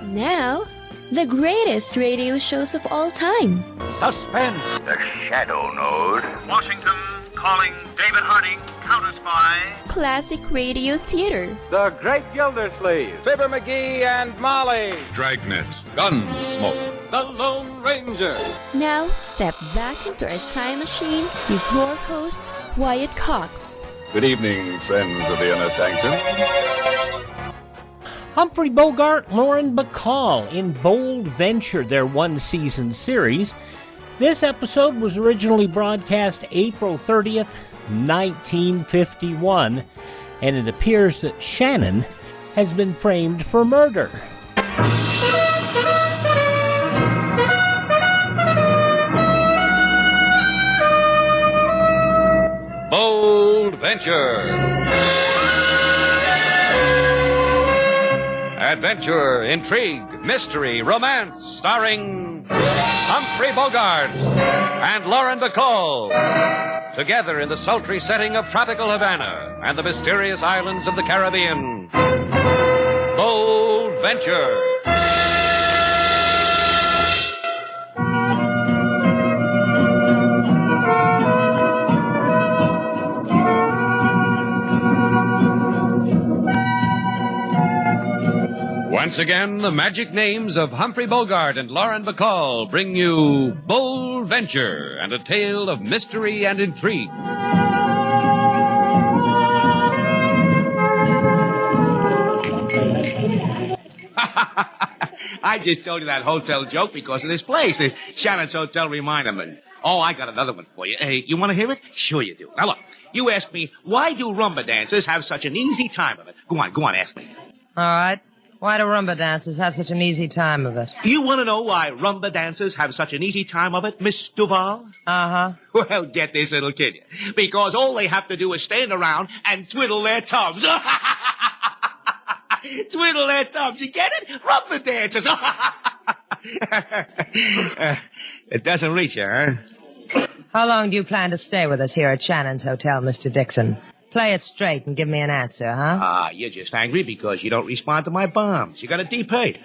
Now, the greatest radio shows of all time. Suspense. The Shadow Node. Washington calling David Harding, Counter Spy. Classic radio theater. The Great Gildersleeve. Fibber McGee and Molly. Dragnet. Gunsmoke. The Lone Ranger. Now, step back into a time machine with your host, Wyatt Cox. Good evening, friends of the Inner Sanctum. Humphrey-Bogart, Lauren-Bacall in Bold Venture, their one-season series. This episode was originally broadcast April 30th, 1951, and it appears that Shannon has been framed for murder. Bold Venture. Adventure, intrigue, mystery, romance, starring Humphrey-Bogart and Lauren-Bacall. Together in the sultry setting of tropical Havana and the mysterious islands of the Caribbean. Bold Venture. Once again, the magic names of Humphrey-Bogart and Lauren-Bacall bring you Bold Venture and a tale of mystery and intrigue. I just told you that hotel joke because of this place. This Shannon's Hotel reminded me. Oh, I got another one for you. Hey, you want to hear it? Sure you do. Now look, you ask me, why do rumba dancers have such an easy time of it? Go on, ask me. All right. Why do rumba dancers have such an easy time of it? You want to know why rumba dancers have such an easy time of it, Miss Duval? Uh-huh. Well, get this, it'll kill you. Because all they have to do is stand around and twiddle their thumbs. Twiddle their thumbs, you get it? Rumba dancers. It doesn't reach you, huh? How long do you plan to stay with us here at Shannon's Hotel, Mr. Dixon? Play it straight and give me an answer, huh? You're just angry because you don't respond to my bombs. You got a deep hate.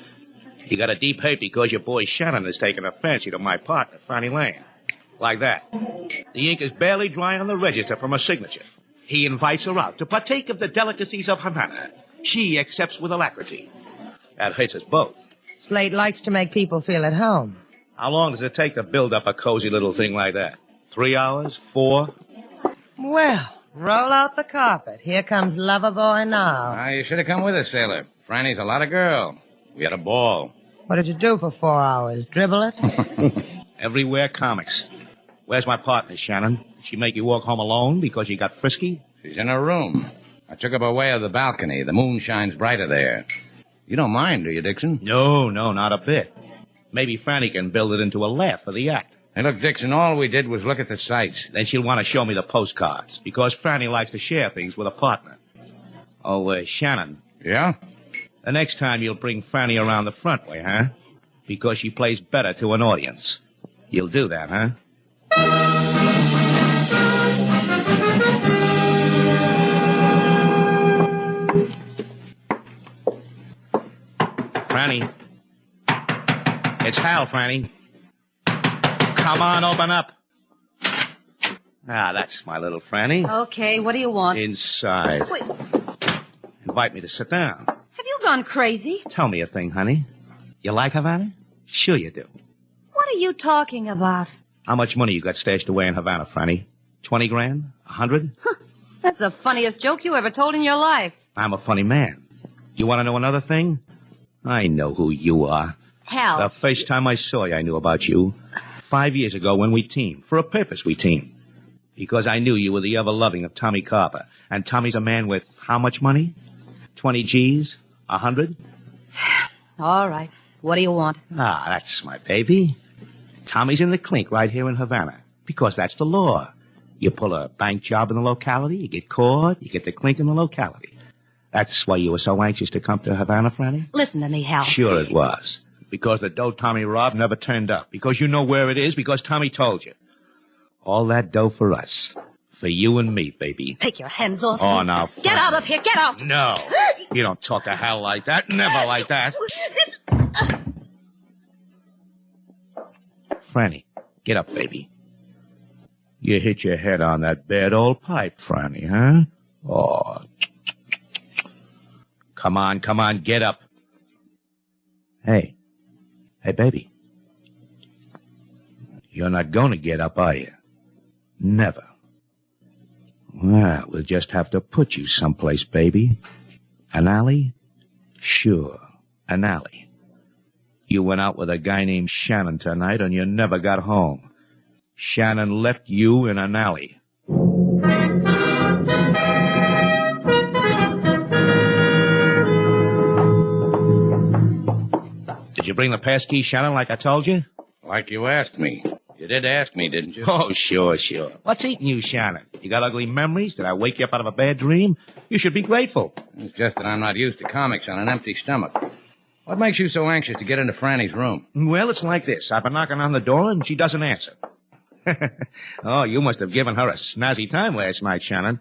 You got a deep hate because your boy Shannon has taken a fancy to my partner, Fanny Lane. Like that. The ink is barely dry on the register from her signature. He invites her out to partake of the delicacies of Havana. She accepts with alacrity. That hurts us both. Slate likes to make people feel at home. How long does it take to build up a cozy little thing like that? 3 hours? 4? Well, roll out the carpet. Here comes Lover Boy now. You should have come with us, Sailor. Franny's a lot of girl. We had a ball. What did you do for 4 hours? Dribble it? Everywhere comics. Where's my partner, Shannon? Did she make you walk home alone because you got frisky? She's in her room. I took her by way of the balcony. The moon shines brighter there. You don't mind, do you, Dixon? No, not a bit. Maybe Franny can build it into a laugh for the act. Hey, look, Dixon, all we did was look at the sights. Then she'll want to show me the postcards, because Franny likes to share things with a partner. Oh, Shannon. Yeah? The next time you'll bring Franny around the front way, huh? Because she plays better to an audience. You'll do that, huh? Franny. It's Hal, Franny. Come on, open up. That's my little Franny. Okay, what do you want? Inside. Wait. Invite me to sit down. Have you gone crazy? Tell me a thing, honey. You like Havana? Sure you do. What are you talking about? How much money you got stashed away in Havana, Franny? 20 grand? 100? That's the funniest joke you ever told in your life. I'm a funny man. You want to know another thing? I know who you are. Hal. The first time I saw you, I knew about you. 5 years ago when we teamed. For a purpose, we teamed. Because I knew you were the ever-loving of Tommy Carper. And Tommy's a man with how much money? 20 G's? 100? All right. What do you want? That's my baby. Tommy's in the clink right here in Havana. Because that's the law. You pull a bank job in the locality, you get caught, you get the clink in the locality. That's why you were so anxious to come to Havana, Franny? Listen to me, Hal. Sure it was. Because the dough Tommy robbed never turned up. Because you know where it is. Because Tommy told you. All that dough for us. For you and me, baby. Take your hands off Oh, me. now, Get out of here. Get out. No. You don't talk to Hal like that. Never like that. Franny, get up, baby. You hit your head on that bad old pipe, Franny, huh? Oh. Come on, get up. Hey, baby. You're not going to get up, are you? Never. Well, we'll just have to put you someplace, baby. An alley? Sure, an alley. You went out with a guy named Shannon tonight and you never got home. Shannon left you in an alley. Did you bring the passkey, Shannon, like I told you? Like you asked me. You did ask me, didn't you? Oh, sure. What's eating you, Shannon? You got ugly memories? Did I wake you up out of a bad dream? You should be grateful. It's just that I'm not used to comics on an empty stomach. What makes you so anxious to get into Franny's room? Well, it's like this. I've been knocking on the door and she doesn't answer. Oh, you must have given her a snazzy time last night, Shannon.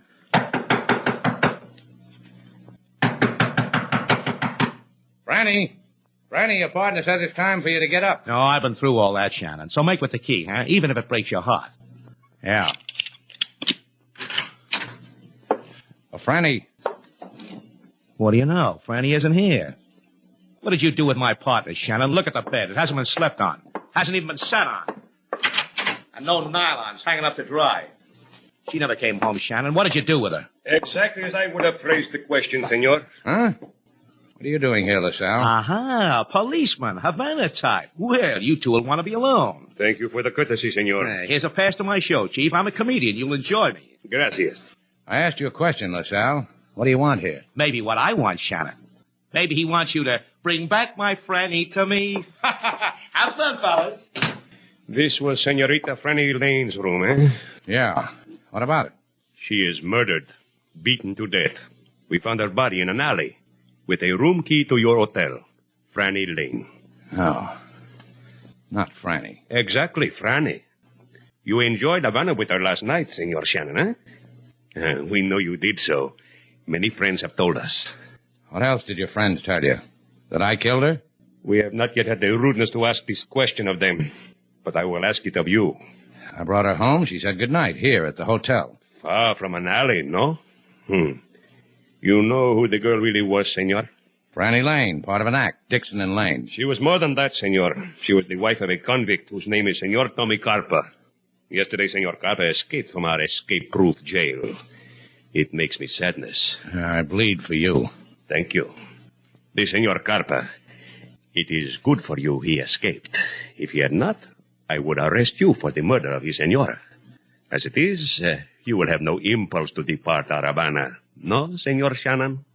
Franny, your partner says it's time for you to get up. No, I've been through all that, Shannon. So make with the key, huh? Even if it breaks your heart. Yeah. Oh, Franny. What do you know? Franny isn't here. What did you do with my partner, Shannon? Look at the bed. It hasn't been slept on. Hasn't even been sat on. And no nylons hanging up to dry. She never came home, Shannon. What did you do with her? Exactly as I would have phrased the question, senor. Huh? What are you doing here, LaSalle? Aha, policeman, Havana type. Well, you two will want to be alone. Thank you for the courtesy, senor. Here's a pass to my show, Chief. I'm a comedian. You'll enjoy me. Gracias. I asked you a question, LaSalle. What do you want here? Maybe what I want, Shannon. Maybe he wants you to bring back my Franny to me. Have fun, fellas. This was Senorita Franny Lane's room, eh? Yeah. What about it? She is murdered, beaten to death. We found her body in an alley with a room key to your hotel, Franny Lane. Oh. Not Franny. Exactly, Franny. You enjoyed Havana with her last night, Senor Shannon, eh? We know you did so. Many friends have told us. What else did your friends tell you? That I killed her? We have not yet had the rudeness to ask this question of them, but I will ask it of you. I brought her home. She said goodnight here at the hotel. Far from an alley, no? You know who the girl really was, senor? Franny Lane, part of an act, Dixon and Lane. She was more than that, senor. She was the wife of a convict whose name is Senor Tommy Carpa. Yesterday, Senor Carpa escaped from our escape-proof jail. It makes me sadness. I bleed for you. Thank you. The Senor Carpa, it is good for you he escaped. If he had not, I would arrest you for the murder of his senora. As it is, you will have no impulse to depart our Havana. No, Senor Shannon?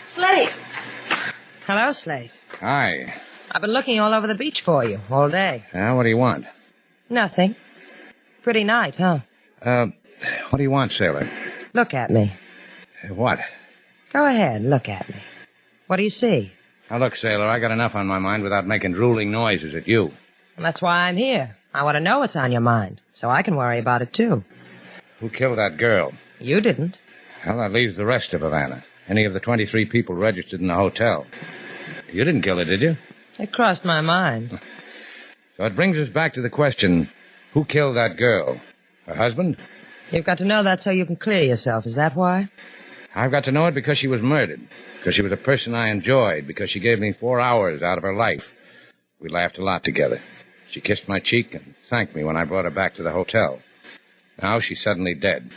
Slate. Hello, Slate. Hi. I've been looking all over the beach for you all day. What do you want? Nothing. Pretty night, huh? What do you want, Sailor? Look at me. What? Go ahead, look at me. What do you see? Now, look, Sailor, I got enough on my mind without making drooling noises at you. And that's why I'm here. I want to know what's on your mind, so I can worry about it, too. Who killed that girl? You didn't. Well, that leaves the rest of Havana. Any of the 23 people registered in the hotel. You didn't kill her, did you? It crossed my mind. So it brings us back to the question, who killed that girl? Her husband? You've got to know that so you can clear yourself. Is that why? I've got to know it because she was murdered. Because she was a person I enjoyed. Because she gave me 4 hours out of her life. We laughed a lot together. She kissed my cheek and thanked me when I brought her back to the hotel. Now she's suddenly dead.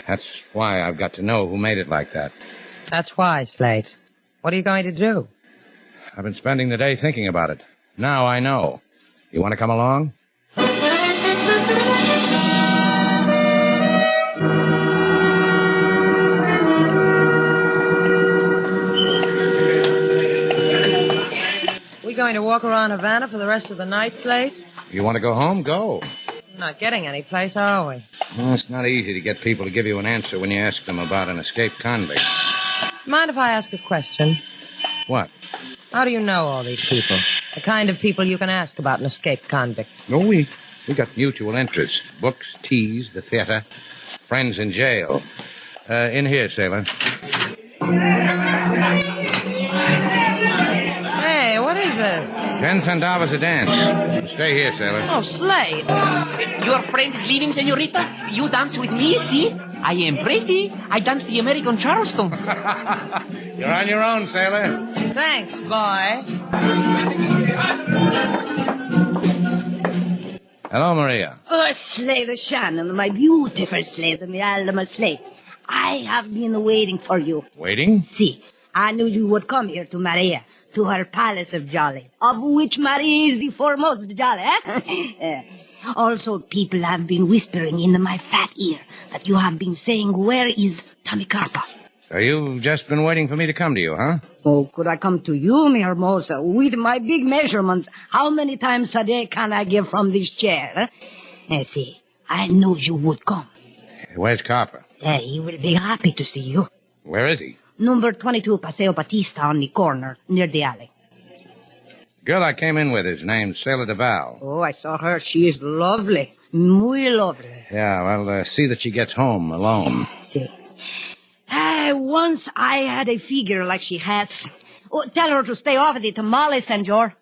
That's why I've got to know who made it like that. That's why, Slate. What are you going to do? I've been spending the day thinking about it. Now I know. You want to come along? We going to walk around Havana for the rest of the night, Slate? You want to go home? Go. We're not getting any place, are we? Well, it's not easy to get people to give you an answer when you ask them about an escaped convict. Mind if I ask a question? What? How do you know all these people? The kind of people you can ask about an escaped convict. No, we got mutual interests. Books, teas, the theater, friends in jail. In here, Sailor. Hey, what is this? $10 a dance. Stay here, Sailor. Oh, Slade. Your friend is leaving, senorita. You dance with me, see? I am pretty. I dance the American Charleston. You're on your own, Sailor. Thanks, boy. Hello, Maria. Oh, Slade Shannon, my beautiful Slade, my alma Slade. I have been waiting for you. Waiting? See, I knew you would come here to Maria, to her palace of Jolly, of which Maria is the foremost Jolly, eh? Also, people have been whispering in my fat ear that you have been saying, where is Tommy Carpa? So you've just been waiting for me to come to you, huh? Oh, could I come to you, mi hermosa, with my big measurements? How many times a day can I give from this chair? See, I knew you would come. Where's Carper? He will be happy to see you. Where is he? Number 22 Paseo Batista on the corner, near the alley. The girl I came in with is named Sailor Duval. Oh, I saw her. She is lovely. Muy lovely. Yeah, well, see that she gets home alone. See. Once I had a figure like she has. Oh, tell her to stay off the tamale, senor.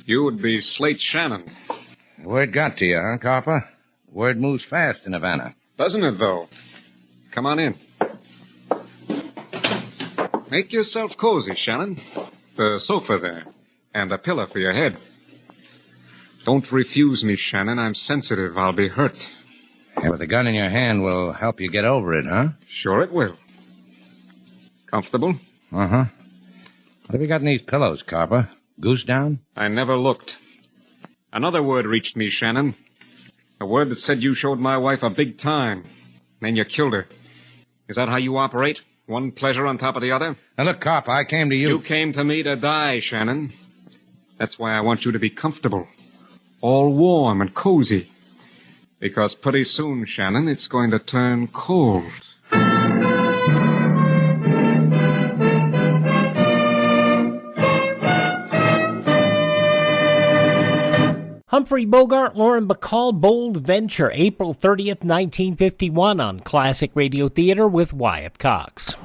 You would be Slate Shannon. The word got to you, huh, Carper? The word moves fast in Havana. Doesn't it, though? Come on in. Make yourself cozy, Shannon. The sofa there. And a pillow for your head. Don't refuse me, Shannon. I'm sensitive. I'll be hurt. Yeah, with a gun in your hand will help you get over it, huh? Sure it will. Comfortable? Uh-huh. What have you got in these pillows, Carper? Goose down? I never looked. Another word reached me, Shannon. A word that said you showed my wife a big time. Then you killed her. Is that how you operate? One pleasure on top of the other? Now, look, Carper, I came to you... You came to me to die, Shannon. That's why I want you to be comfortable. All warm and cozy. Because pretty soon, Shannon, it's going to turn cold. Humphrey-Bogart, Lauren-Bacall, Bold Venture, April 30th, 1951 on Classic Radio Theater with Wyatt Cox.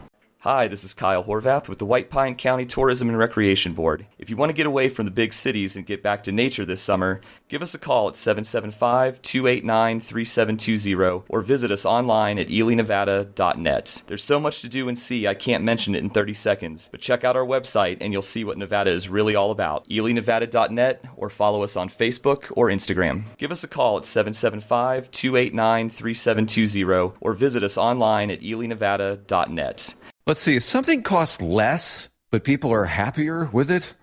Hi, this is Kyle Horvath with the White Pine County Tourism and Recreation Board. If you want to get away from the big cities and get back to nature this summer, give us a call at 775-289-3720 or visit us online at elinevada.net. There's so much to do and see I can't mention it in 30 seconds, but check out our website and you'll see what Nevada is really all about. elinevada.net or follow us on Facebook or Instagram. Give us a call at 775-289-3720 or visit us online at elinevada.net. Let's see, if something costs less, but people are happier with it,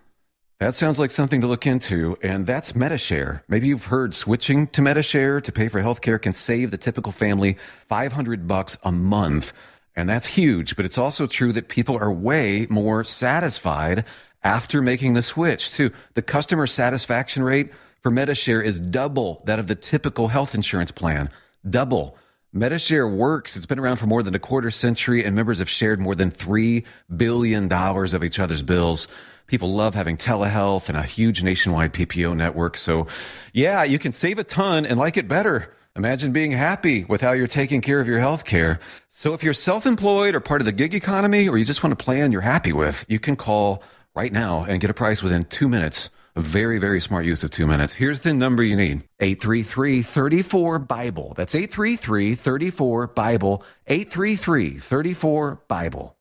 that sounds like something to look into, and that's MediShare. Maybe you've heard switching to MediShare to pay for healthcare can save the typical family $500 a month, and that's huge, but it's also true that people are way more satisfied after making the switch, too. The customer satisfaction rate for MediShare is double that of the typical health insurance plan. Double. MediShare works. It's been around for more than a quarter century, and members have shared more than $3 billion of each other's bills. People love having telehealth and a huge nationwide PPO network. So, yeah, you can save a ton and like it better. Imagine being happy with how you're taking care of your health care. So if you're self-employed or part of the gig economy, or you just want a plan you're happy with, you can call right now and get a price within 2 minutes. A very, very smart use of 2 minutes. Here's the number you need. 833-34-BIBLE. That's 833-34-BIBLE. 833-34-BIBLE.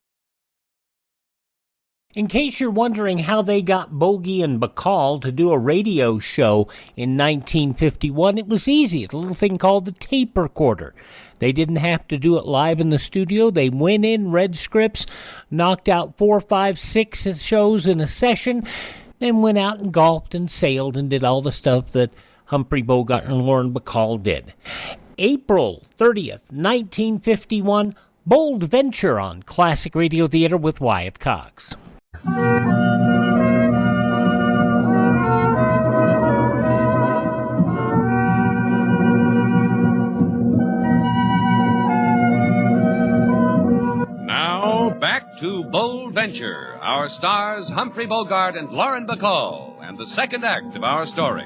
In case you're wondering how they got Bogey and Bacall to do a radio show in 1951, it was easy. It's a little thing called the tape recorder. They didn't have to do it live in the studio. They went in, read scripts, knocked out 4, 5, 6 shows in a session, then went out and golfed and sailed and did all the stuff that Humphrey-Bogart and Lauren-Bacall did. April 30th, 1951, Bold Venture on Classic Radio Theater with Wyatt Cox. back to Bold Venture, our stars Humphrey Bogart and Lauren-Bacall, and the second act of our story.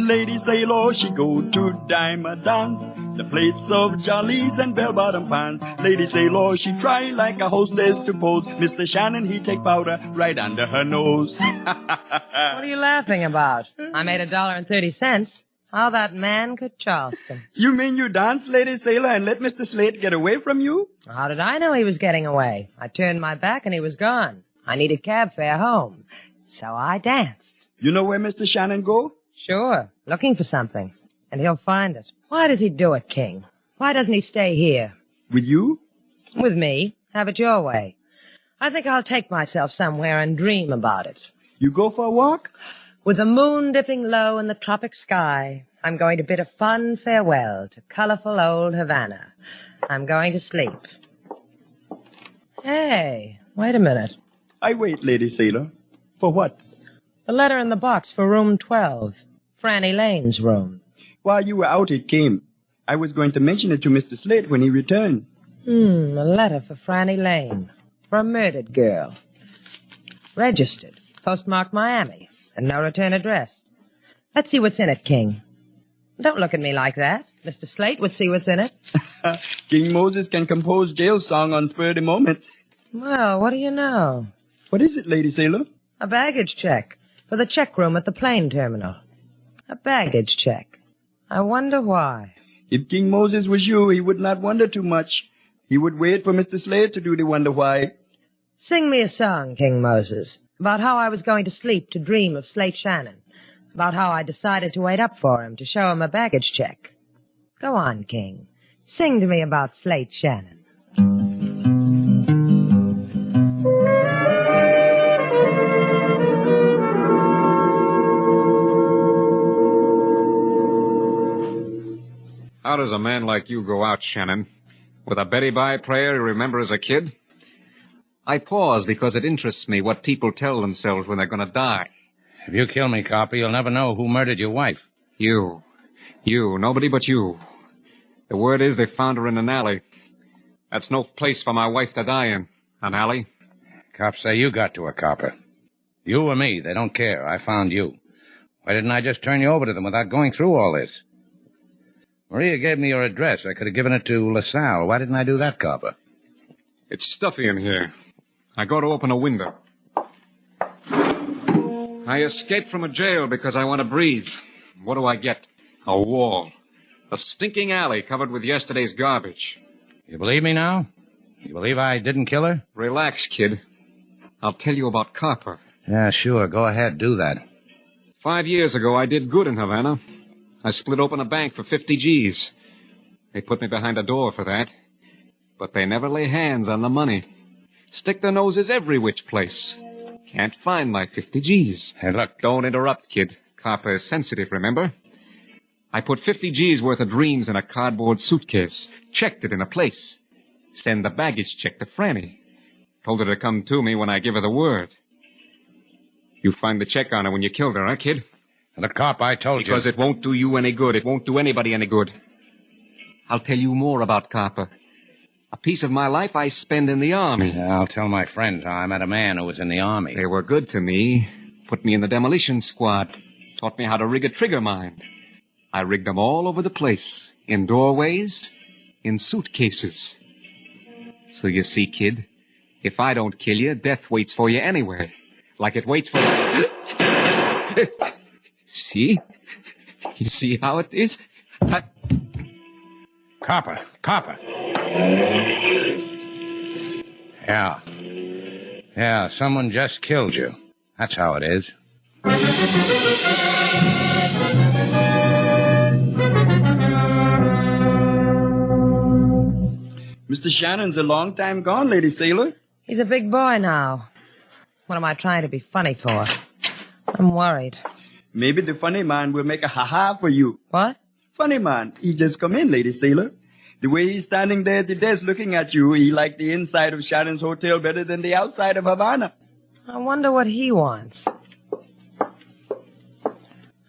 Lady Sailor, she go to dime dance, the place of jollies and bell-bottom pants. Lady Sailor, she try like a hostess to pose. Mr. Shannon, he take powder right under her nose. What are you laughing about? I made $1.30. How that man could Charleston. You mean you danced, Lady Sailor, and let Mr. Slate get away from you? How did I know he was getting away? I turned my back and he was gone. I needed cab fare home. So I danced. You know where Mr. Shannon go? Sure, looking for something. And he'll find it. Why does he do it, King? Why doesn't he stay here? With you? With me. Have it your way. I think I'll take myself somewhere and dream about it. You go for a walk? With the moon dipping low in the tropic sky, I'm going to bid a fond farewell to colorful old Havana. I'm going to sleep. Hey, wait a minute. I wait, Lady Sailor. For what? The letter in the box for room 12. Franny Lane's room. While you were out, it came. I was going to mention it to Mr. Slate when he returned. A letter for Franny Lane. For a murdered girl. Registered. Postmarked Miami. And no return address. Let's see what's in it, King. Don't look at me like that. Mr. Slate would see what's in it. King Moses can compose jail song on spur of the moment. Well, what do you know? What is it, Lady Sailor? A baggage check. For the check room at the plane terminal. A baggage check. I wonder why. If King Moses was you, he would not wonder too much. He would wait for Mr. Slate to do the wonder why. Sing me a song, King Moses, about how I was going to sleep to dream of Slate Shannon. About how I decided to wait up for him to show him a baggage check. Go on, King. Sing to me about Slate Shannon. How does a man like you go out, Shannon? With a Betty Bye prayer you remember as a kid? I pause because it interests me what people tell themselves when they're going to die. If you kill me, Copper, you'll never know who murdered your wife. You. Nobody but you. The word is they found her in an alley. That's no place for my wife to die in, an alley. Cops say you got to her, Copper. You or me, they don't care. I found you. Why didn't I just turn you over to them without going through all this? Maria gave me your address. I could have given it to LaSalle. Why didn't I do that, Copper? It's stuffy in here. I go to open a window. I escaped from a jail because I want to breathe. What do I get? A wall. A stinking alley covered with yesterday's garbage. You believe me now? You believe I didn't kill her? Relax, kid. I'll tell you about Copper. Yeah, sure. Go ahead. Do that. 5 years ago, I did good in Havana. I split open a bank for 50 G's. They put me behind a door for that. But they never lay hands on the money. Stick their noses every which place. Can't find my 50 G's. Hey, look. Don't interrupt, kid. Copper is sensitive, remember? I put 50 G's worth of dreams in a cardboard suitcase. Checked it in a place. Send the baggage check to Franny. Told her to come to me when I give her the word. You find the check on her when you killed her, huh, kid? The cop, I told you. Because it won't do you any good. It won't do anybody any good. I'll tell you more about Copper. A piece of my life I spend in the Army. Yeah, I'll tell my friends how I met a man who was in the Army. They were good to me. Put me in the demolition squad. Taught me how to rig a trigger mine. I rigged them all over the place. In doorways. In suitcases. So you see, kid, if I don't kill you, death waits for you anywhere. Like it waits for... See? You see how it is? Copper. Yeah, someone just killed you. That's how it is. Mr. Shannon's a long time gone, Lady Sailor. He's a big boy now. What am I trying to be funny for? I'm worried. Maybe the funny man will make a ha-ha for you. What? Funny man. He just come in, Lady Sailor. The way he's standing there at the desk looking at you, he liked the inside of Shannon's hotel better than the outside of Havana. I wonder what he wants.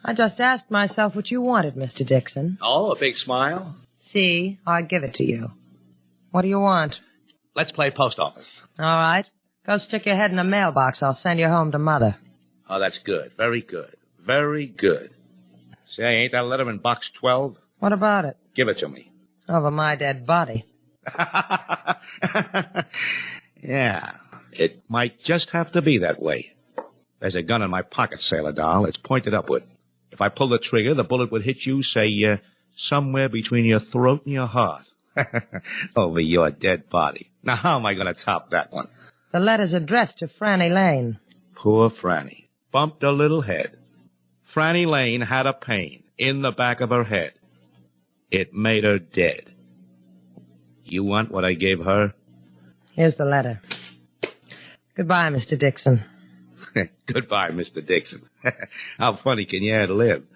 I just asked myself what you wanted, Mr. Dixon. Oh, a big smile? See, I give it to you. What do you want? Let's play post office. All right. Go stick your head in a mailbox. I'll send you home to Mother. Oh, that's good. Very good. Very good. Say, ain't that letter in box 12? What about it? Give it to me. Over my dead body. Yeah, it might just have to be that way. There's a gun in my pocket, Sailor Doll. It's pointed upward. If I pull the trigger, the bullet would hit you, say, somewhere between your throat and your heart. Over your dead body. Now, how am I going to top that one? The letter's addressed to Franny Lane. Poor Franny. Bumped a little head. Franny Lane had a pain in the back of her head. It made her dead. You want what I gave her? Here's the letter. Goodbye, Mr. Dixon. Goodbye, Mr. Dixon. How funny can you ad-lib?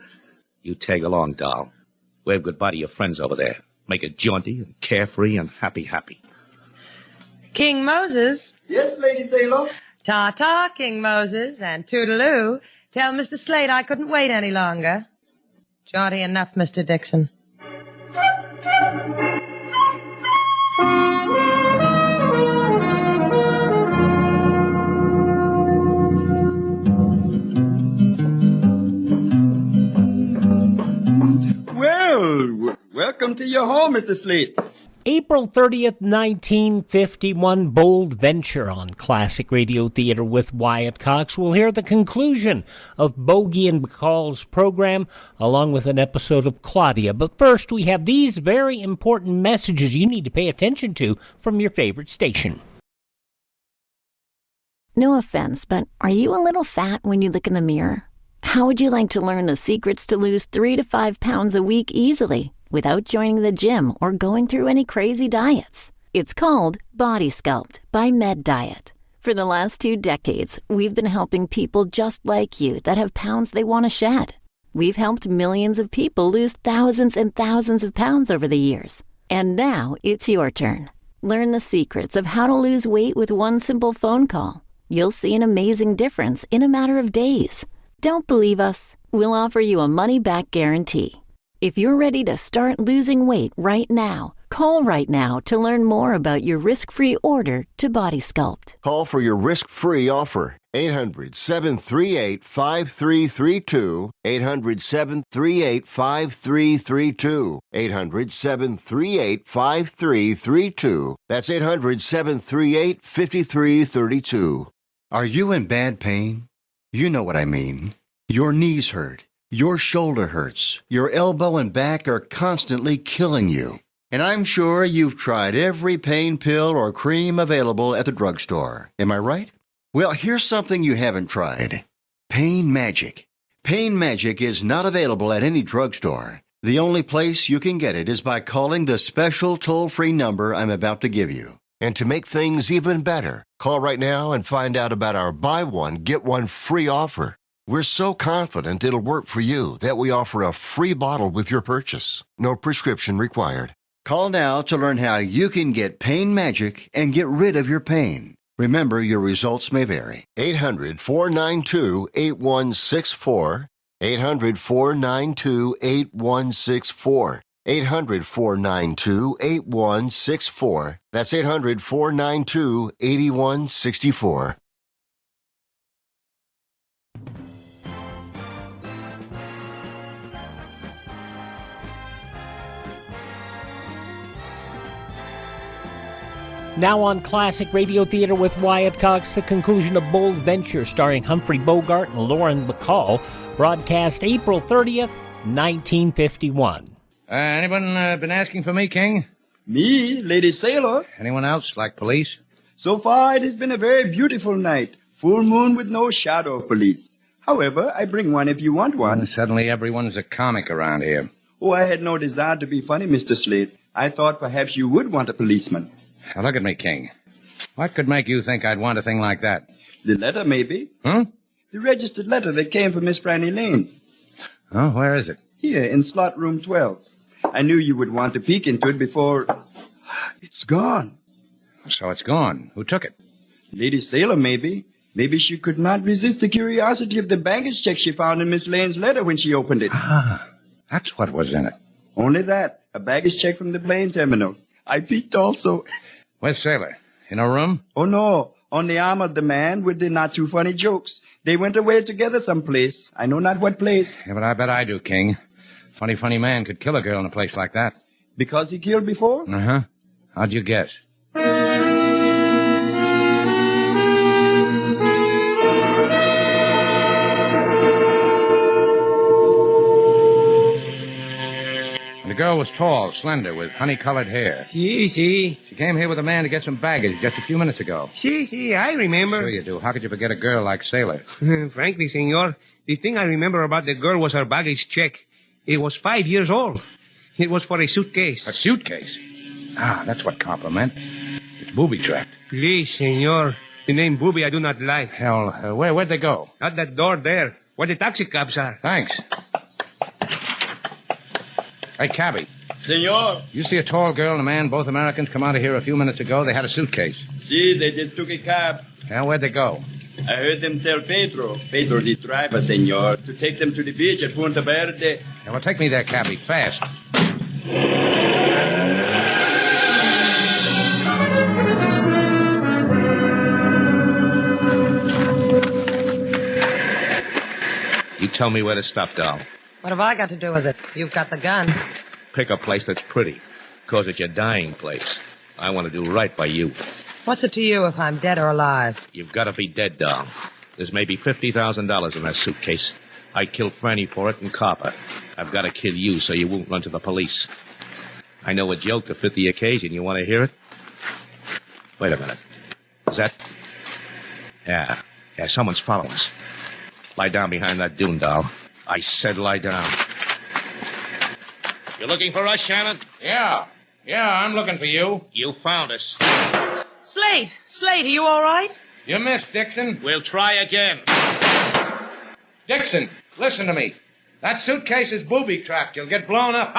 You tag along, doll. Wave goodbye to your friends over there. Make it jaunty and carefree and happy. King Moses. Yes, Lady Sailor. Ta-ta, King Moses, and toodaloo. Tell Mr. Slade I couldn't wait any longer. Jaunty enough, Mr. Dixon. Well, welcome to your home, Mr. Slade. April 30th, 1951, bold venture on Classic Radio Theater with Wyatt Cox. We'll hear the conclusion of Bogey and Bacall's program, along with an episode of Claudia. But first, we have these very important messages you need to pay attention to from your favorite station. No offense, but are you a little fat when you look in the mirror? How would you like to learn the secrets to lose 3 to 5 pounds a week easily, without joining the gym or going through any crazy diets? It's called Body Sculpt by Med Diet. For the last 2 decades, we've been helping people just like you that have pounds they want to shed. We've helped millions of people lose thousands and thousands of pounds over the years. And now it's your turn. Learn the secrets of how to lose weight with one simple phone call. You'll see an amazing difference in a matter of days. Don't believe us? We'll offer you a money-back guarantee. If you're ready to start losing weight right now, call right now to learn more about your risk-free order to Body Sculpt. Call for your risk-free offer. 800-738-5332. 800-738-5332. 800-738-5332. That's 800-738-5332. Are you in bad pain? You know what I mean. Your knees hurt. Your shoulder hurts. Your elbow and back are constantly killing you. And I'm sure you've tried every pain pill or cream available at the drugstore. Am I right? Well, here's something you haven't tried. Pain Magic. Pain Magic is not available at any drugstore. The only place you can get it is by calling the special toll-free number I'm about to give you. And to make things even better, call right now and find out about our buy one, get one free offer. We're so confident it'll work for you that we offer a free bottle with your purchase. No prescription required. Call now to learn how you can get Pain Magic and get rid of your pain. Remember, your results may vary. 800-492-8164. 800-492-8164. 800-492-8164. That's 800-492-8164. Now on Classic Radio Theater with Wyatt Cox, the conclusion of Bold Venture, starring Humphrey-Bogart and Lauren-Bacall, broadcast April 30th, 1951. Anyone been asking for me, King? Me, Lady Sailor. Anyone else, like police? So far, it has been a very beautiful night. Full moon with no shadow of police. However, I bring one if you want one. Well, suddenly everyone's a comic around here. Oh, I had no desire to be funny, Mr. Slade. I thought perhaps you would want a policeman. Now look at me, King. What could make you think I'd want a thing like that? The letter, maybe. Hmm? The registered letter that came from Miss Franny Lane. Oh, where is it? Here, in slot room 12. I knew you would want to peek into it before... It's gone. So it's gone. Who took it? Lady Sailor, maybe. Maybe she could not resist the curiosity of the baggage check she found in Miss Lane's letter when she opened it. Ah, that's what was in it. Only that. A baggage check from the plane terminal. I peeked also. Where's Sailor? In her room? Oh, no. On the arm of the man with the not-too-funny jokes. They went away together someplace. I know not what place. Yeah, but I bet I do, King. Funny man could kill a girl in a place like that. Because he killed before? Uh-huh. How'd you guess? The girl was tall, slender, with honey-colored hair. Si. She came here with a man to get some baggage just a few minutes ago. Si, I remember. Sure you do. How could you forget a girl like Sailor? Frankly, senor, the thing I remember about the girl was her baggage check. It was 5 years old. It was for a suitcase. A suitcase? Ah, that's what compliment. It's booby-trapped. Please, senor. The name booby I do not like. Hell, where'd they go? Out that door there, where the taxi cabs are. Thanks. Hey, cabby. Senor. You see a tall girl and a man, both Americans, come out of here a few minutes ago. They had a suitcase. See, they just took a cab. Well, where'd they go? I heard them tell Pedro the driver, senor, to take them to the beach at Punta Verde. Now, well, take me there, cabby, fast. You tell me where to stop, doll. What have I got to do with it? You've got the gun. Pick a place that's pretty, because it's your dying place. I want to do right by you. What's it to you if I'm dead or alive? You've got to be dead, doll. There's maybe $50,000 in that suitcase. I killed Franny for it and Copper. I've got to kill you so you won't run to the police. I know a joke to fit the occasion. You want to hear it? Wait a minute. Is that... Yeah, someone's following us. Lie down behind that dune, doll. I said lie down. You looking for us, Shannon? Yeah, I'm looking for you. You found us. Slate, are you all right? You missed, Dixon. We'll try again. Dixon, listen to me. That suitcase is booby-trapped. You'll get blown up.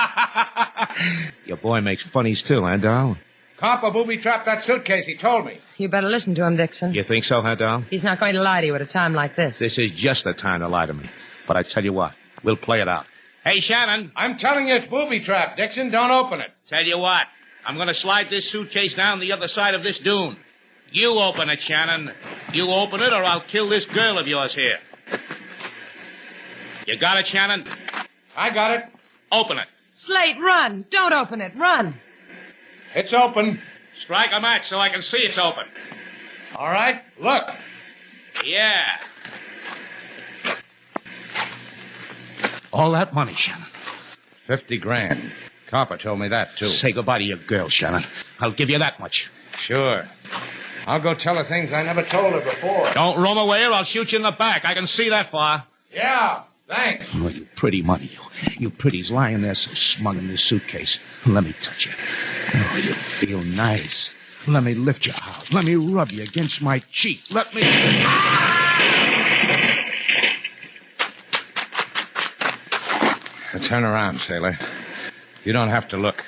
Your boy makes funnies too, huh, doll? Copper booby-trapped that suitcase, he told me. You better listen to him, Dixon. You think so, huh, doll? He's not going to lie to you at a time like this. This is just the time to lie to me. But I tell you what, we'll play it out. Hey, Shannon. I'm telling you it's booby-trapped, Dixon. Don't open it. Tell you what, I'm going to slide this suitcase down the other side of this dune. You open it, Shannon. You open it or I'll kill this girl of yours here. You got it, Shannon? I got it. Open it. Slate, run. Don't open it. Run. It's open. Strike a match so I can see it's open. All right, look. Yeah. All that money, Shannon. 50 grand. Copper told me that, too. Say goodbye to your girl, Shannon. I'll give you that much. Sure. I'll go tell her things I never told her before. Don't roam away or I'll shoot you in the back. I can see that far. Yeah, thanks. Oh, you pretty money, you. You pretty's lying there so smug in this suitcase. Let me touch you. Oh, you feel nice. Let me lift you out. Let me rub you against my cheek. Let me... Turn around, Sailor. You don't have to look.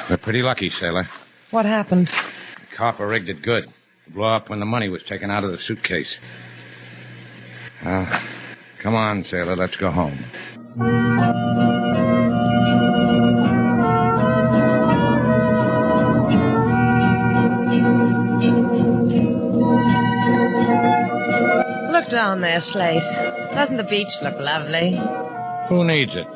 We're pretty lucky, Sailor. What happened? Copper rigged it good. Blew up when the money was taken out of the suitcase. Come on, Sailor. Let's go home. Look down there, Slate. Doesn't the beach look lovely? Who needs it?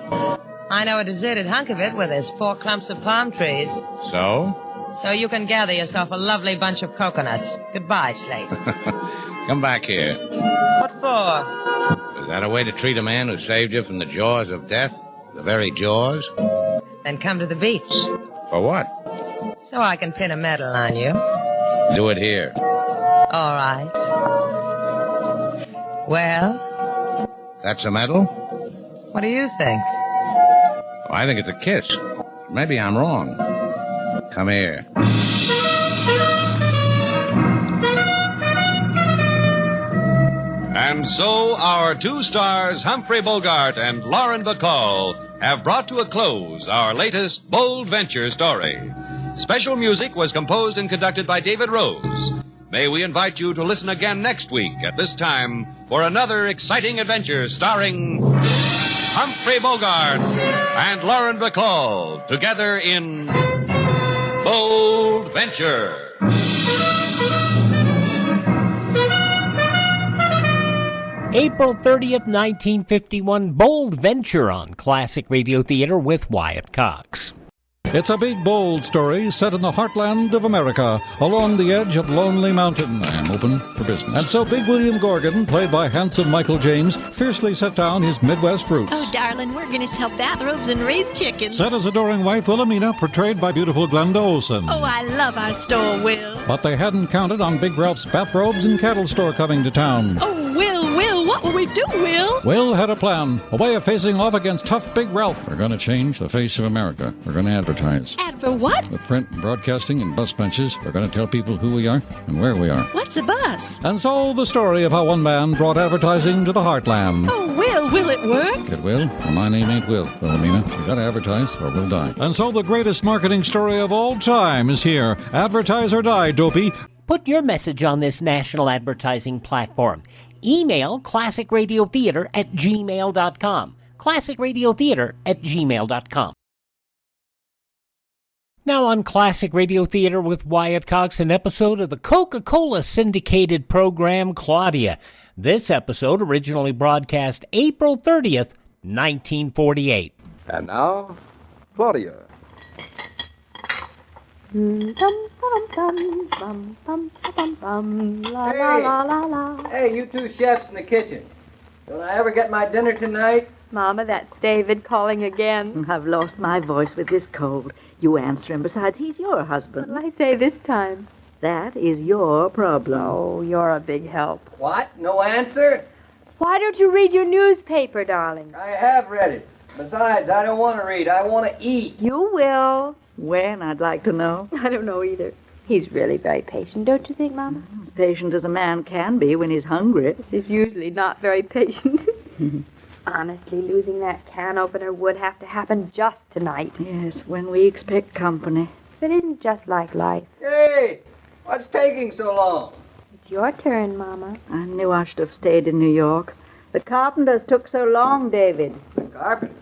I know a deserted hunk of it where there's 4 clumps of palm trees. So? So you can gather yourself a lovely bunch of coconuts. Goodbye, Slate. Come back here. What for? Is that a way to treat a man who saved you from the jaws of death? The very jaws? Then come to the beach. For what? So I can pin a medal on you. Do it here. All right. Well? That's a medal? What do you think? Oh, I think it's a kiss. Maybe I'm wrong. Come here. And so our two stars, Humphrey Bogart and Lauren-Bacall, have brought to a close our latest bold venture story. Special music was composed and conducted by David Rose. may we invite you to listen again next week at this time for another exciting adventure starring Humphrey Bogart and Lauren-Bacall together in Bold Venture. April 30th, 1951, Bold Venture on Classic Radio Theater with Wyatt Cox. It's a big, bold story set in the heartland of America, along the edge of Lonely Mountain. I am open for business. And so Big William Gorgon, played by handsome Michael James, fiercely set down his Midwest roots. Oh, darling, we're going to sell bathrobes and raise chickens. Set his adoring wife, Wilhelmina, portrayed by beautiful Glenda Olsen. Oh, I love our store, Will. But they hadn't counted on Big Ralph's bathrobes and cattle store coming to town. Oh, Will, what will we do, Will? Will had a plan, a way of facing off against tough Big Ralph. We're going to change the face of America. We're going to advertise. For what? With print, broadcasting, and bus benches, we're going to tell people who we are and where we are. What's a bus? And so the story of how one man brought advertising to the heartland. Oh, will it work? It will. Well, my name ain't Will, Wilhelmina. You got to advertise or we'll die. And so the greatest marketing story of all time is here. Advertise or die, dopey. Put your message on this national advertising platform. Email classicradiotheater@gmail.com. classicradiotheater@gmail.com. Now on Classic Radio Theater with Wyatt Cox, an episode of the Coca-Cola syndicated program Claudia. This episode originally broadcast April 30th, 1948. And now, Claudia. Hey, you two chefs in the kitchen. Don't I ever get my dinner tonight? Mama, that's David calling again. I've lost my voice with this cold. You answer him. Besides, he's your husband. What'll I say this time? That is your problem. Oh, you're a big help. What? No answer? Why don't you read your newspaper, darling? I have read it. Besides, I don't want to read. I want to eat. You will. When, I'd like to know. I don't know either. He's really very patient, don't you think, Mama? As patient as a man can be when he's hungry. He's usually not very patient. Honestly, losing that can opener would have to happen just tonight. Yes, when we expect company. It isn't just like life. Hey, what's taking so long? It's your turn, Mama. I knew I should have stayed in New York. The carpenters took so long, David. The carpenters?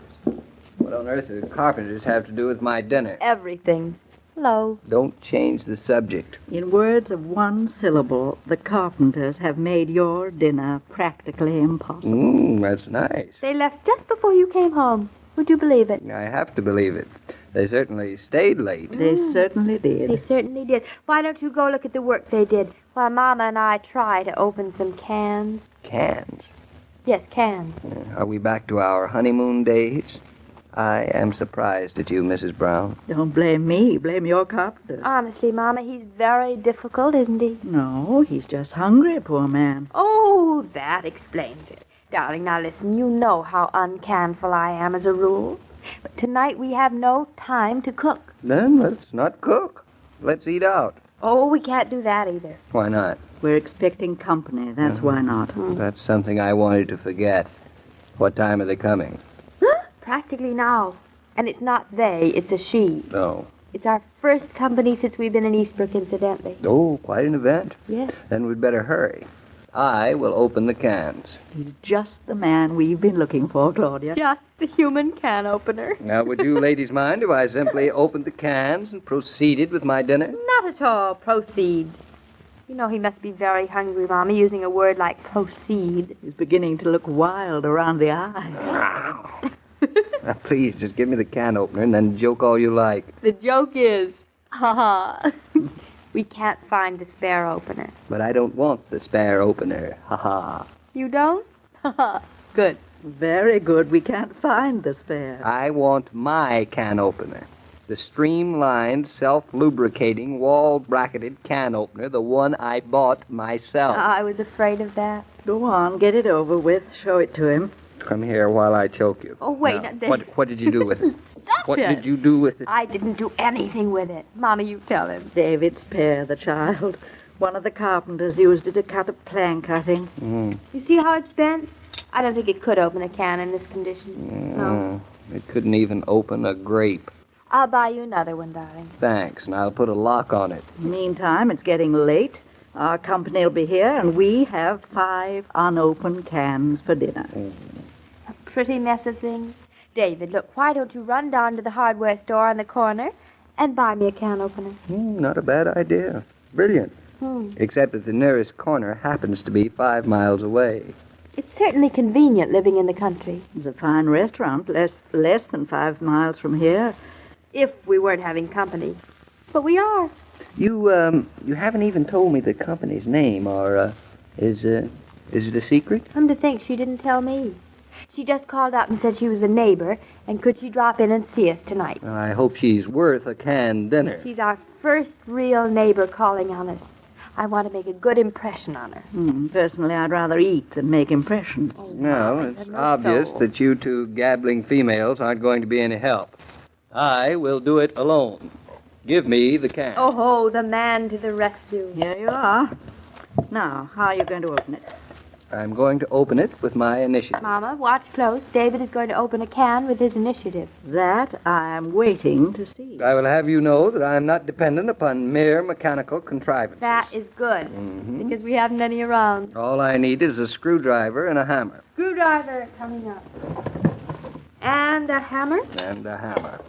What on earth do the carpenters have to do with my dinner? Everything. Hello. Don't change the subject. In words of one syllable, the carpenters have made your dinner practically impossible. That's nice. They left just before you came home. Would you believe it? I have to believe it. They certainly stayed late. They certainly did. They certainly did. Why don't you go look at the work they did while Mama and I try to open some cans? Cans? Yes, cans. Are we back to our honeymoon days? I am surprised at you, Mrs. Brown. Don't blame me. Blame your carpenters. Honestly, Mama, he's very difficult, isn't he? No, he's just hungry, poor man. Oh, that explains it. Darling, now listen, you know how uncanful I am as a rule. But tonight we have no time to cook. Then let's not cook. Let's eat out. Oh, we can't do that either. Why not? We're expecting company. That's why not. That's something I wanted to forget. What time are they coming? Practically now. And it's not they, it's a she. No. It's our first company since we've been in Eastbrook, incidentally. Oh, quite an event. Yes. Then we'd better hurry. I will open the cans. He's just the man we've been looking for, Claudia. Just the human can opener. Now, would you ladies mind if I simply opened the cans and proceeded with my dinner? Not at all. Proceed. You know he must be very hungry, Mama, using a word like proceed. He's beginning to look wild around the eyes. Now, please, just give me the can opener and then joke all you like. The joke is, we can't find the spare opener. But I don't want the spare opener. Ha-ha. You don't? Good. Very good. We can't find the spare. I want my can opener. The streamlined, self-lubricating, wall-bracketed can opener, the one I bought myself. I was afraid of that. Go on, get it over with. Show it to him. Come here while I choke you. Oh, wait. Now, what did you do with it? What did you do with it? I didn't do anything with it. Mama, you tell him. David, spare the child. One of the carpenters used it to cut a plank, I think. You see how it's bent? I don't think it could open a can in this condition. No. It couldn't even open a grape. I'll buy you another one, darling. Thanks, and I'll put a lock on it. Meantime, it's getting late. Our company will be here, and we have 5 unopened cans for dinner. A pretty mess of things. David, look, why don't you run down to the hardware store on the corner and buy me a can opener? Not a bad idea. Brilliant. Except that the nearest corner happens to be 5 miles away. It's certainly convenient living in the country. There's a fine restaurant less than 5 miles from here. If we weren't having company. But we are. You haven't even told me the company's name, or, is it a secret? Come to think, she didn't tell me. She just called up and said she was a neighbor, and could she drop in and see us tonight? Well, I hope she's worth a canned dinner. She's our first real neighbor calling on us. I want to make a good impression on her. Personally, I'd rather eat than make impressions. No, it's obvious that you two gabbling females aren't going to be any help. I will do it alone. Give me the can. Oh, the man to the rescue. Here you are. Now, how are you going to open it? I'm going to open it with my initiative. Mama, watch close. David is going to open a can with his initiative. That I am waiting to see. I will have you know that I'm not dependent upon mere mechanical contrivances. That is good, because we haven't any around. All I need is a screwdriver and a hammer. Screwdriver coming up. And a hammer? And a hammer.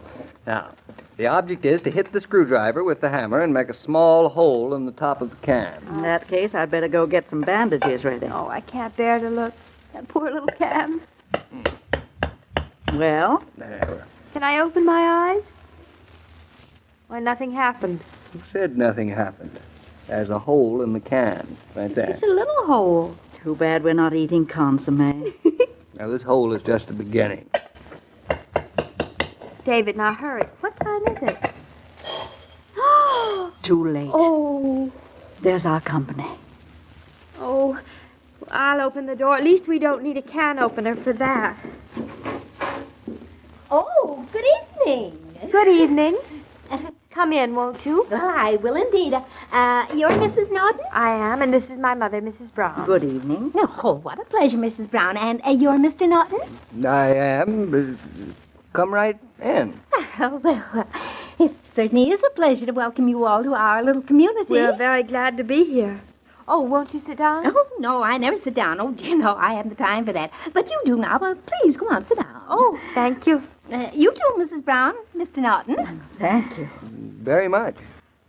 Now, the object is to hit the screwdriver with the hammer and make a small hole in the top of the can. In that case, I'd better go get some bandages ready. Oh, I can't bear to look. That poor little can. Well? There. Can I open my eyes? Why, nothing happened. Who said nothing happened? There's a hole in the can, right there. Just a little hole. Too bad we're not eating consomme. Now, this hole is just the beginning. David, now hurry. What time is it? Too late. Oh. There's our company. Oh, I'll open the door. At least we don't need a can opener for that. Oh, good evening. Good evening. Come in, won't you? Well, I will indeed. You're Mrs. Norton? I am, and this is my mother, Mrs. Brown. Good evening. Oh, what a pleasure, Mrs. Brown. And you're Mr. Norton? I am. Come right in. Well, it certainly is a pleasure to welcome you all to our little community. We're very glad to be here. Oh, won't you sit down? Oh, no, I never sit down. Oh, dear, no, I haven't the time for that. But you do now. Please go on, sit down. Oh, thank you. You too, Mrs. Brown. Mr. Norton. Thank you. Very much.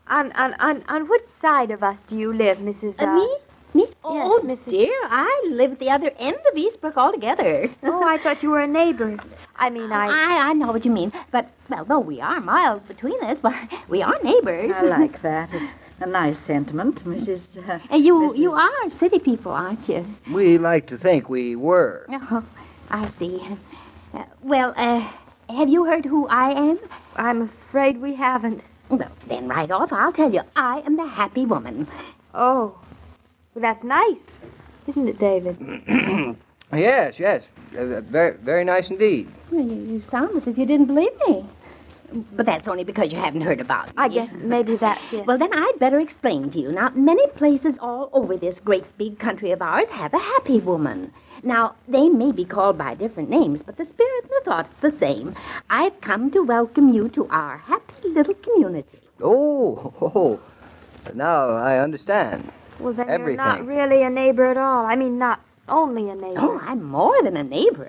On which side of us do you live, Mrs. Me? Me? Oh, yes, Mrs. dear, I live at the other end of Eastbrook altogether. Oh, I thought you were a neighbor. I know what you mean. But, well, though we are miles between us, but we are neighbors. I like that. It's a nice sentiment, Mrs. You are city people, aren't you? We like to think we were. Oh, I see. Have you heard who I am? I'm afraid we haven't. Well, then right off, I'll tell you. I am the happy woman. Oh. Well, that's nice, isn't it, David? Yes. Very, very nice indeed. Well, you sound as if you didn't believe me. But that's only because you haven't heard about me. I guess maybe that's it. Well, then I'd better explain to you. Now, many places all over this great big country of ours have a happy woman. Now, they may be called by different names, but the spirit and the thought's the same. I've come to welcome you to our happy little community. Oh. Now I understand. Well, then Everything. You're not really a neighbor at all. I mean, not only a neighbor. Oh, I'm more than a neighbor.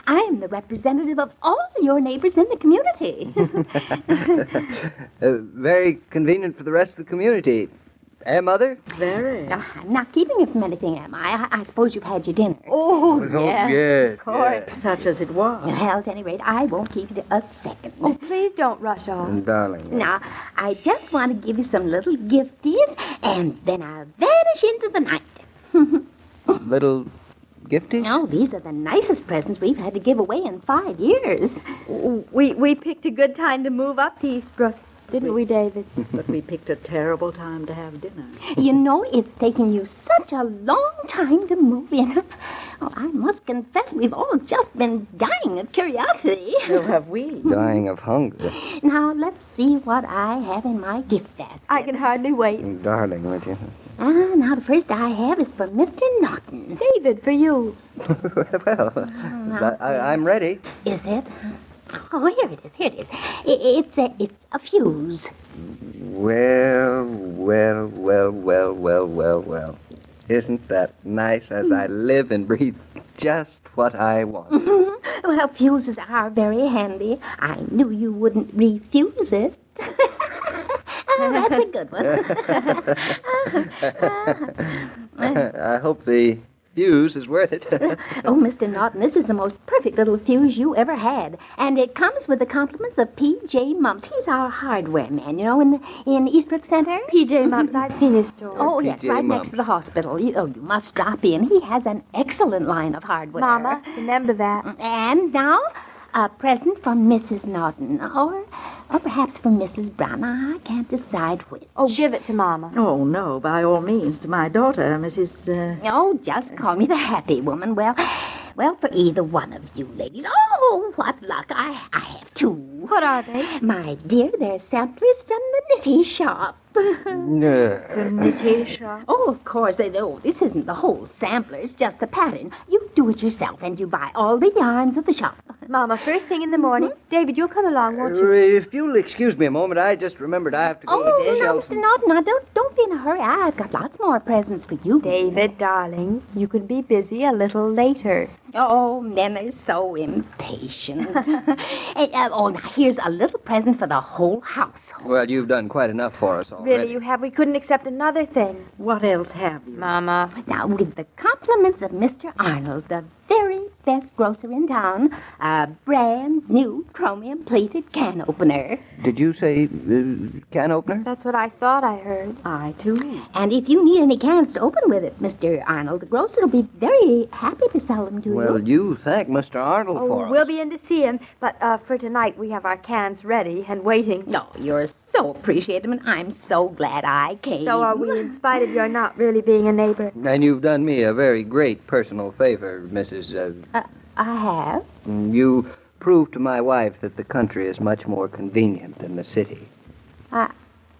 I am the representative of all your neighbors in the community. Very convenient for the rest of the community. Eh, Mother? Very. I'm not keeping you from anything, am I? I suppose you've had your dinner. Oh, yes. Of course. Yes. Such as it was. Well, at any rate, I won't keep you a second. Oh, please don't rush on. Darling. Now, I just want to give you some little gifties, and then I'll vanish into the night. Little gifties? No, these are the nicest presents we've had to give away in 5 years. We picked a good time to move up to Eastbrook. Didn't we, David? But we picked a terrible time to have dinner. You know, it's taken you such a long time to move in. Oh, I must confess, we've all just been dying of curiosity. So have we. Dying of hunger. Now, let's see what I have in my gift basket. I can hardly wait. Darling, would you? Now, the first I have is for Mr. Norton. David, for you. Well, I'm ready. Is it? Oh, here it is. It's a fuse. Well. Isn't that nice as I live and breathe just what I want? Well, fuses are very handy. I knew you wouldn't refuse it. Oh, that's a good one. I hope the fuse is worth it. Oh, Mr. Norton, this is the most perfect little fuse you ever had. And it comes with the compliments of P.J. Mumps. He's our hardware man, in Eastbrook Center. P.J. Mumps, I've seen his store. Oh, yes, P.J. right Mumps. next to the hospital. You must drop in. He has an excellent line of hardware. Mama, remember that. And now, a present from Mrs. Norton, or perhaps from Mrs. Brown. I can't decide which. Oh, give it to Mama. Oh, no, by all means, to my daughter, Mrs. Oh, just call me the happy woman. Well, for either one of you ladies. Oh, what luck. I have two. What are they? My dear, they're samplers from the knitting shop. The knitting shop? Oh, of course. This isn't the whole sampler. It's just the pattern. You do it yourself, and you buy all the yarns at the shop. Mama, first thing in the morning. David, you'll come along, won't you? If you'll excuse me a moment, I just remembered I have to go to Oh, no, Shelton. Mr. Norton, now, don't be in a hurry. I've got lots more presents for you. David, darling, you can be busy a little later. Oh, men are so impatient. Now, here's a little present for the whole household. Well, you've done quite enough for us already. Really, you have? We couldn't accept another thing. What else have you? Mama. Now, with the compliments of Mr. Arnold, the very best grocer in town, a brand new chromium-plated can opener. Did you say can opener? That's what I thought I heard. I, too. And if you need any cans to open with it, Mr. Arnold, the grocer will be very happy to sell them to you. Well, you thank Mr. Arnold Oh, for us. we'll be in to see him, but for tonight we have our cans ready and waiting. No, you're so appreciative, and I'm so glad I came. So are we, in spite of your not really being a neighbor. And you've done me a very great personal favor, Mrs. I have. You proved to my wife that the country is much more convenient than the city. I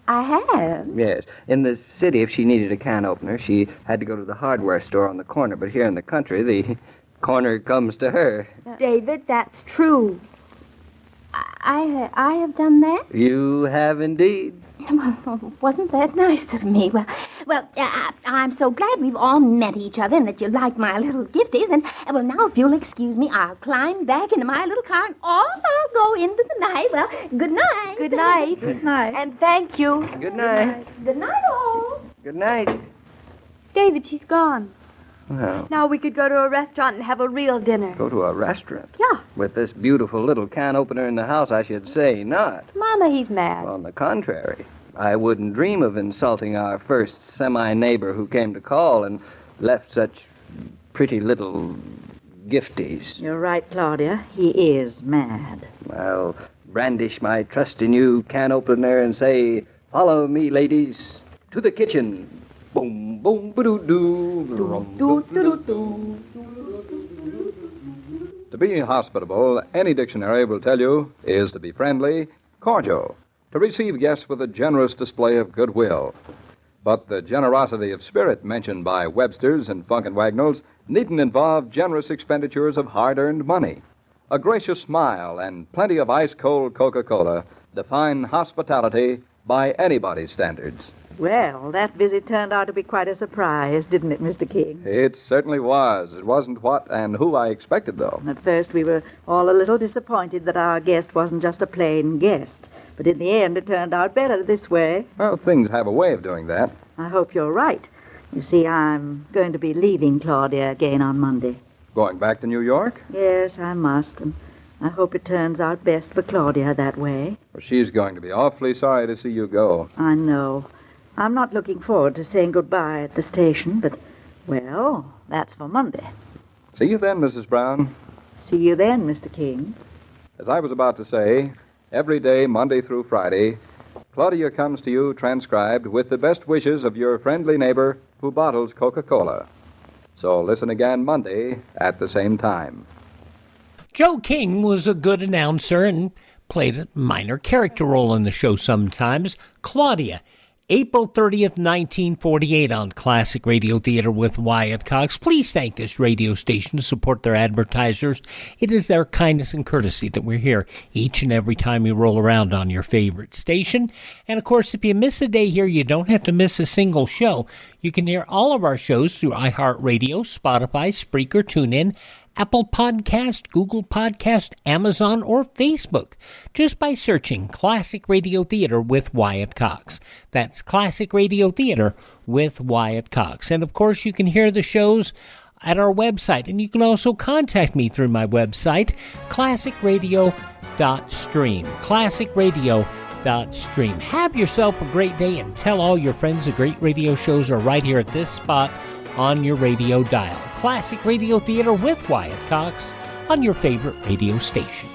have. Yes. In the city, if she needed a can opener, she had to go to the hardware store on the corner. But here in the country, the corner comes to her. David, that's true. I have done that? You have indeed. Well, wasn't that nice of me? Well, I'm so glad we've all met each other and that you like my little gifties. And, well, now, if you'll excuse me, I'll climb back into my little car and off I'll go into the night. Well, good night. Good night. Good night. And thank you. Good night. Good night, all. Good night. David, she's gone. Well, Now we could go to a restaurant and have a real dinner. go to a restaurant. Yeah. With this beautiful little can opener in the house, I should say not. Mama, he's mad. On the contrary, I wouldn't dream of insulting our first semi-neighbor who came to call and left such pretty little gifties. You're right, Claudia. He is mad. I'll brandish my trust in you can opener and say, follow me, ladies, to the kitchen. Boom, boom, ba-doo-doo. To be hospitable, any dictionary will tell you, is to be friendly, cordial, to receive guests with a generous display of goodwill. But the generosity of spirit mentioned by Webster's and Funk and Wagnalls needn't involve generous expenditures of hard-earned money. A gracious smile and plenty of ice-cold Coca-Cola define hospitality by anybody's standards. Well, that visit turned out to be quite a surprise, didn't it, Mr. King? It certainly was. It wasn't what and who I expected, though. At first, we were all a little disappointed that our guest wasn't just a plain guest. But in the end, it turned out better this way. Well, things have a way of doing that. I hope you're right. You see, I'm going to be leaving Claudia again on Monday. Going back to New York? Yes, I must, and I hope it turns out best for Claudia that way. Well, she's going to be awfully sorry to see you go. I know. I'm not looking forward to saying goodbye at the station, but, well, that's for Monday. See you then, Mrs. Brown. See you then, Mr. King. As I was about to say, every day, Monday through Friday, Claudia comes to you transcribed with the best wishes of your friendly neighbor who bottles Coca-Cola. So listen again Monday at the same time. Joe King was a good announcer and played a minor character role in the show sometimes. Claudia, April 30th, 1948 on Classic Radio Theater with Wyatt Cox. Please thank this radio station to support their advertisers. It is their kindness and courtesy that we're here each and every time we roll around on your favorite station. And, of course, if you miss a day here, you don't have to miss a single show. You can hear all of our shows through iHeartRadio, Spotify, Spreaker, TuneIn, Apple Podcast, Google Podcast, Amazon, or Facebook, just by searching Classic Radio Theater with Wyatt Cox. That's Classic Radio Theater with Wyatt Cox. And, of course, you can hear the shows at our website, and you can also contact me through my website, classicradio.stream. Classicradio.stream. Have yourself a great day, and tell all your friends the great radio shows are right here at this spot on your radio dial. Classic Radio Theater with Wyatt Cox on your favorite radio station.